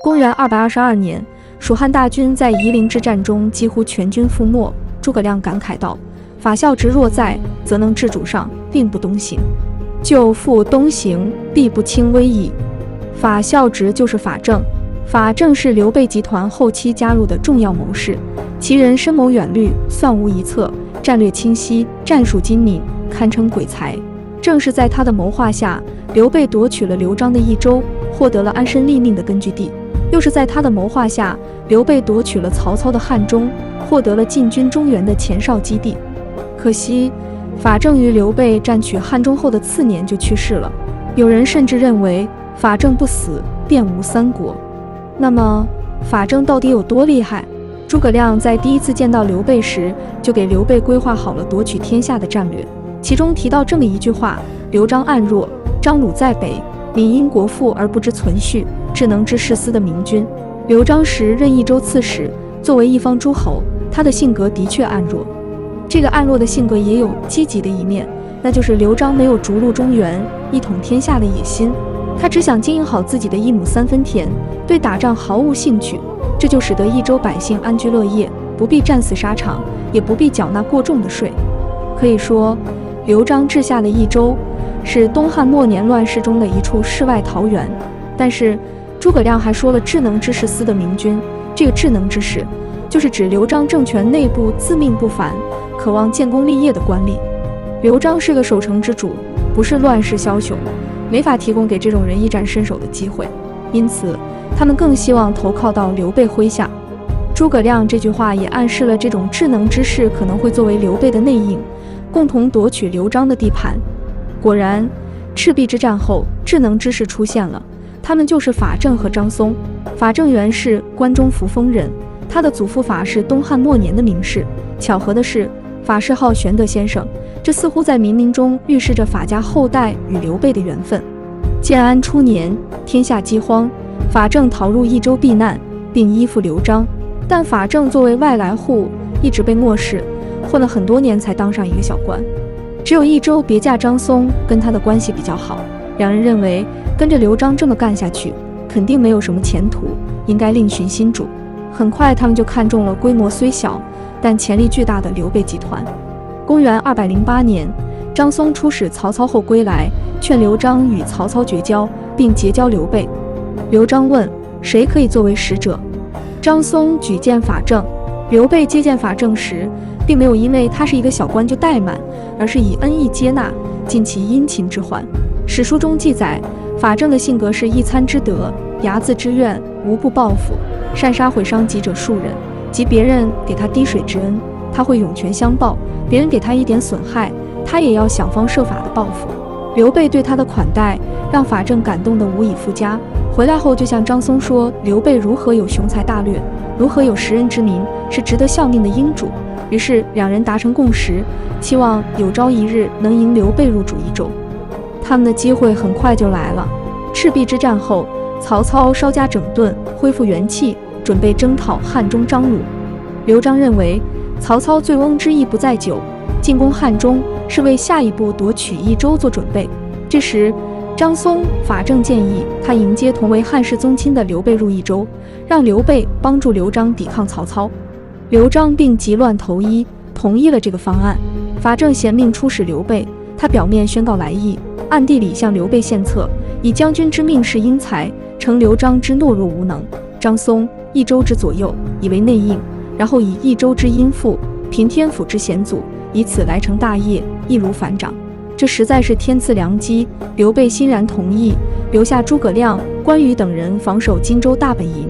公元222年，蜀汉大军在夷陵之战中几乎全军覆没。诸葛亮感慨道：“法孝直若在，则能治主上，令不东行；就复东行，必不轻危矣。”法孝直就是法正，法正是刘备集团后期加入的重要谋士，其人深谋远虑，算无一策，战略清晰，战术精敏，堪称鬼才。正是在他的谋划下，刘备夺取了刘璋的益州，获得了安身立命的根据地；又是在他的谋划下，刘备夺取了曹操的汉中，获得了进军中原的前哨基地。可惜，法正于刘备占取汉中后的次年就去世了。有人甚至认为，法正不死，便无三国。那么，法正到底有多厉害？诸葛亮在第一次见到刘备时，就给刘备规划好了夺取天下的战略。其中提到这么一句话：刘璋暗弱，张鲁在北，领因国富而不知存续，智能之士思的明君。刘璋时任益州刺史，作为一方诸侯，他的性格的确暗弱。这个暗弱的性格也有积极的一面，那就是刘璋没有逐鹿中原、一统天下的野心，他只想经营好自己的一亩三分田，对打仗毫无兴趣。这就使得益州百姓安居乐业，不必战死沙场，也不必缴纳过重的税。可以说，刘璋治下的益州是东汉末年乱世中的一处世外桃源。但是诸葛亮还说了智能之士思的明君，这个智能之士就是指刘璋政权内部自命不凡，渴望建功立业的官吏。刘璋是个守成之主，不是乱世枭雄，没法提供给这种人一战身手的机会，因此他们更希望投靠到刘备麾下。诸葛亮这句话也暗示了这种智能之士可能会作为刘备的内应，共同夺取刘璋的地盘。果然，赤壁之战后，智能之士出现了，他们就是法正和张松。法正原是关中扶风人，他的祖父法是东汉末年的名士。巧合的是，法谥号玄德先生，这似乎在冥冥中预示着法家后代与刘备的缘分。建安初年，天下饥荒，法正逃入益州避难，并依附刘璋。但法正作为外来户，一直被漠视，混了很多年才当上一个小官。只有益州别驾张松跟他的关系比较好，两人认为跟着刘璋这么干下去，肯定没有什么前途，应该另寻新主。很快，他们就看中了规模虽小但潜力巨大的刘备集团。公元208年，张松出使曹操后归来，劝刘璋与曹操绝交，并结交刘备。刘璋问：“谁可以作为使者？”张松举荐法正。刘备接见法正时，并没有因为他是一个小官就怠慢，而是以恩义接纳，尽其殷勤之还。史书中记载，法正的性格是一餐之德，睚眦之怨，无不报复，善杀毁伤己者数人。即别人给他滴水之恩，他会涌泉相报；别人给他一点损害，他也要想方设法的报复。刘备对他的款待，让法正感动得无以复加。回来后就向张松说，刘备如何有雄才大略，如何有识人之明，是值得效命的英主。于是两人达成共识，期望有朝一日能迎刘备入主益州。他们的机会很快就来了。赤壁之战后，曹操稍加整顿，恢复元气，准备征讨汉中张鲁。刘璋认为曹操醉翁之意不在酒，进攻汉中是为下一步夺取益州做准备。这时张松、法正建议他迎接同为汉室宗亲的刘备入益州，让刘备帮助刘璋抵抗曹操。刘璋并急乱投医，同意了这个方案。法正衔命出使刘备，他表面宣告来意，暗地里向刘备献策，以将军之命是英才，乘刘璋之懦弱无能。张松益州之左右，以为内应，然后以益州之阴附，平天府之险阻，以此来成大业，易如反掌。这实在是天赐良机，刘备欣然同意，留下诸葛亮、关羽等人防守荆州大本营，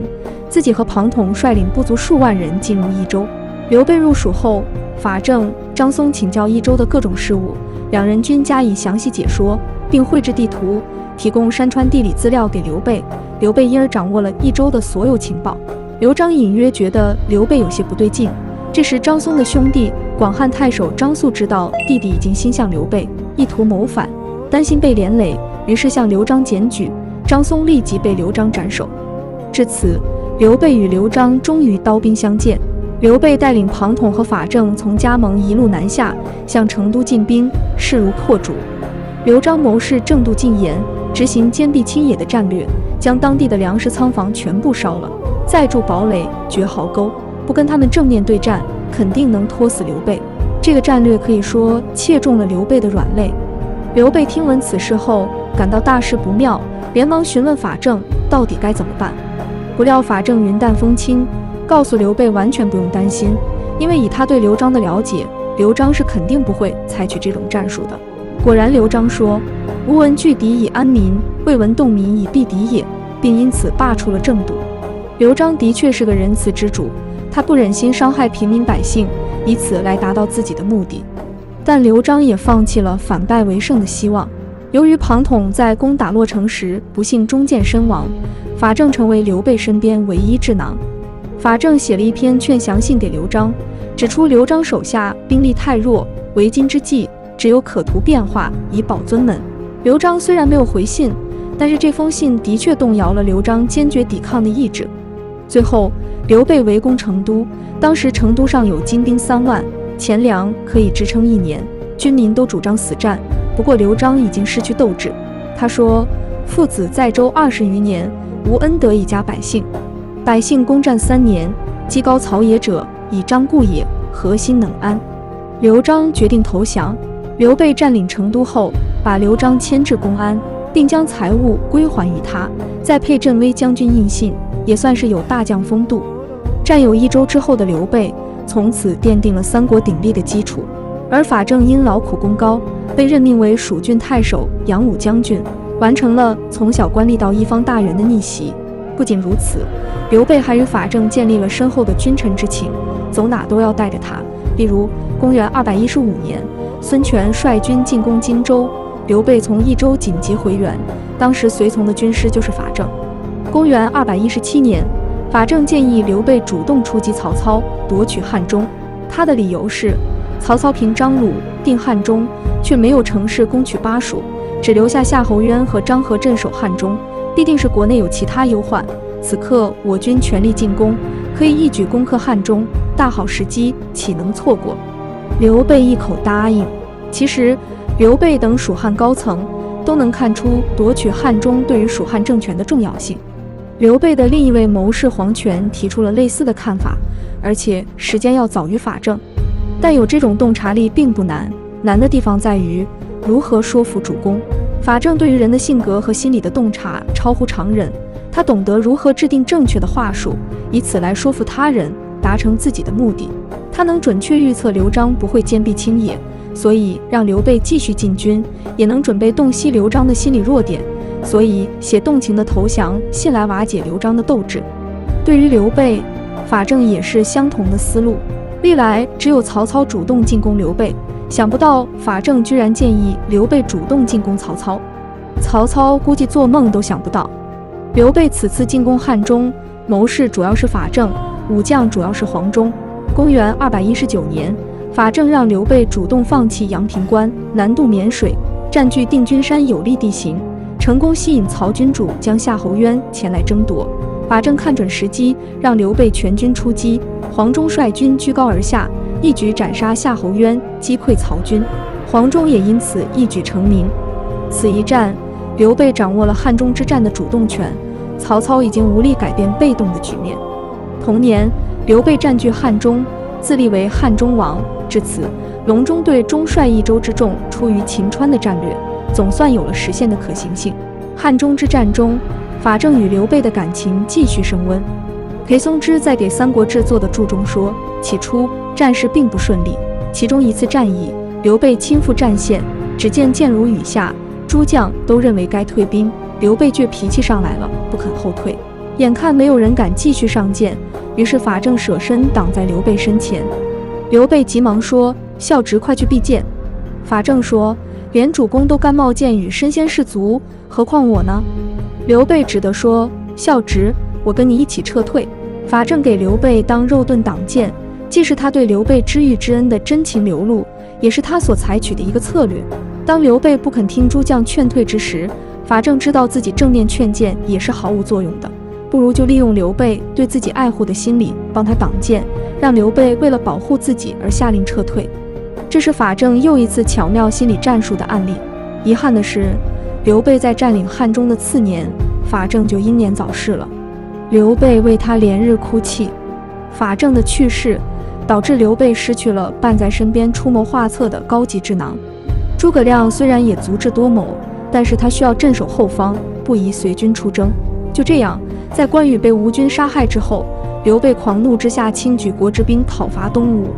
自己和庞统率领不足数万人进入益州。刘备入蜀后，法正、张松请教益州的各种事务，两人均加以详细解说，并绘制地图，提供山川地理资料给刘备。刘备因而掌握了益州的所有情报。刘璋隐约觉得刘备有些不对劲。这时张松的兄弟广汉太守张肃知道弟弟已经心向刘备，意图谋反，担心被连累，于是向刘璋检举。张松立即被刘璋斩首。至此，刘备与刘璋终于刀兵相见。刘备带领庞统和法正从加盟一路南下，向成都进兵，势如破竹。刘璋谋士正度进言，执行坚壁清野的战略，将当地的粮食仓房全部烧了，再筑堡垒、掘壕沟，不跟他们正面对战，肯定能拖死刘备。这个战略可以说切中了刘备的软肋。刘备听闻此事后，感到大事不妙，连忙询问法正到底该怎么办。不料法正云淡风轻，告诉刘备完全不用担心，因为以他对刘璋的了解，刘璋是肯定不会采取这种战术的。果然，刘璋说：“吾闻拒敌以安民，未闻动民以避敌也。”并因此罢黜了郑督。刘璋的确是个仁慈之主，他不忍心伤害平民百姓，以此来达到自己的目的。但刘璋也放弃了反败为胜的希望。由于庞统在攻打洛城时不幸中箭身亡，法正成为刘备身边唯一智囊。法正写了一篇劝降信给刘璋，指出刘璋手下兵力太弱，为今之计只有可图变化，以保尊门。刘璋虽然没有回信，但是这封信的确动摇了刘璋坚决抵抗的意志。最后，刘备围攻成都，当时成都上有精兵3万，钱粮可以支撑1年，军民都主张死战。不过刘璋已经失去斗志，他说：“父子在州20余年，无恩德以家百姓。百姓攻战3年，积高草野者，以张固也，何心能安？”刘璋决定投降。刘备占领成都后，把刘璋迁至公安，并将财物归还于他，再配镇威将军印信，也算是有大将风度。占有益州之后的刘备，从此奠定了三国鼎立的基础。而法正因劳苦功高，被任命为蜀郡太守、扬武将军，完成了从小官吏到一方大员的逆袭。不仅如此，刘备还与法正建立了深厚的君臣之情，走哪都要带着他。例如，公元215年，孙权率军进攻荆州，刘备从益州紧急回援，当时随从的军师就是法正。公元217年，法正建议刘备主动出击曹操，夺取汉中。他的理由是，曹操平张鲁，定汉中，却没有乘势攻取巴蜀，只留下夏侯渊和张合镇守汉中，必定是国内有其他忧患。此刻我军全力进攻，可以一举攻克汉中，大好时机，岂能错过？刘备一口答应。其实，刘备等蜀汉高层都能看出夺取汉中对于蜀汉政权的重要性。刘备的另一位谋士黄权提出了类似的看法，而且时间要早于法正。但有这种洞察力并不难，难的地方在于如何说服主公。法正对于人的性格和心理的洞察超乎常人，他懂得如何制定正确的话术，以此来说服他人，达成自己的目的。他能准确预测刘璋不会坚壁清野，所以让刘备继续进军，也能准备洞悉刘璋的心理弱点，所以写动情的投降信来瓦解刘璋的斗志。对于刘备，法正也是相同的思路。历来只有曹操主动进攻刘备，想不到法正居然建议刘备主动进攻曹操。曹操估计做梦都想不到，刘备此次进攻汉中，谋士主要是法正，武将主要是黄忠。公元219年，法正让刘备主动放弃阳平关，南渡沔水，占据定军山有利地形，成功吸引曹君主将夏侯渊前来争夺。法正看准时机，让刘备全军出击，黄忠率军居高而下，一举斩杀夏侯渊，击溃曹军。黄忠也因此一举成名。此一战，刘备掌握了汉中之战的主动权，曹操已经无力改变被动的局面。同年，刘备占据汉中，自立为汉中王。至此，隆中对中率益州之众出于秦川的战略，总算有了实现的可行性。汉中之战中，法正与刘备的感情继续升温。裴松之在给《三国志》做的注中说，起初战事并不顺利，其中一次战役，刘备亲赴战线，只见箭如雨下，诸将都认为该退兵，刘备却脾气上来了，不肯后退。眼看没有人敢继续上箭，于是法正舍身挡在刘备身前。刘备急忙说：“孝直，快去避箭。”法正说：“连主公都甘冒箭雨，身先士卒，何况我呢？”刘备只得说：“孝直，我跟你一起撤退。”法正给刘备当肉盾挡箭，既是他对刘备知遇之恩的真情流露，也是他所采取的一个策略。当刘备不肯听诸将劝退之时，法正知道自己正面劝谏也是毫无作用的，不如就利用刘备对自己爱护的心理，帮他挡箭，让刘备为了保护自己而下令撤退。这是法正又一次巧妙心理战术的案例。遗憾的是，刘备在占领汉中的次年，法正就英年早逝了。刘备为他连日哭泣。法正的去世，导致刘备失去了伴在身边出谋划策的高级智囊。诸葛亮虽然也足智多谋，但是他需要镇守后方，不宜随军出征。就这样，在关羽被吴军杀害之后，刘备狂怒之下轻举国之兵讨伐东吴。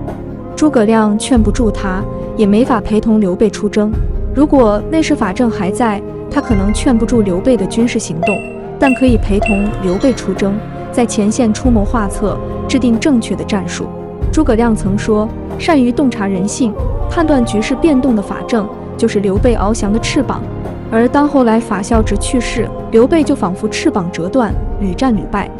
诸葛亮劝不住他，也没法陪同刘备出征。如果那时法正还在，他可能劝不住刘备的军事行动，但可以陪同刘备出征，在前线出谋划策，制定正确的战术。诸葛亮曾说，善于洞察人性，判断局势变动的法正，就是刘备翱翔的翅膀。而当后来法孝直去世，刘备就仿佛翅膀折断，屡战屡败。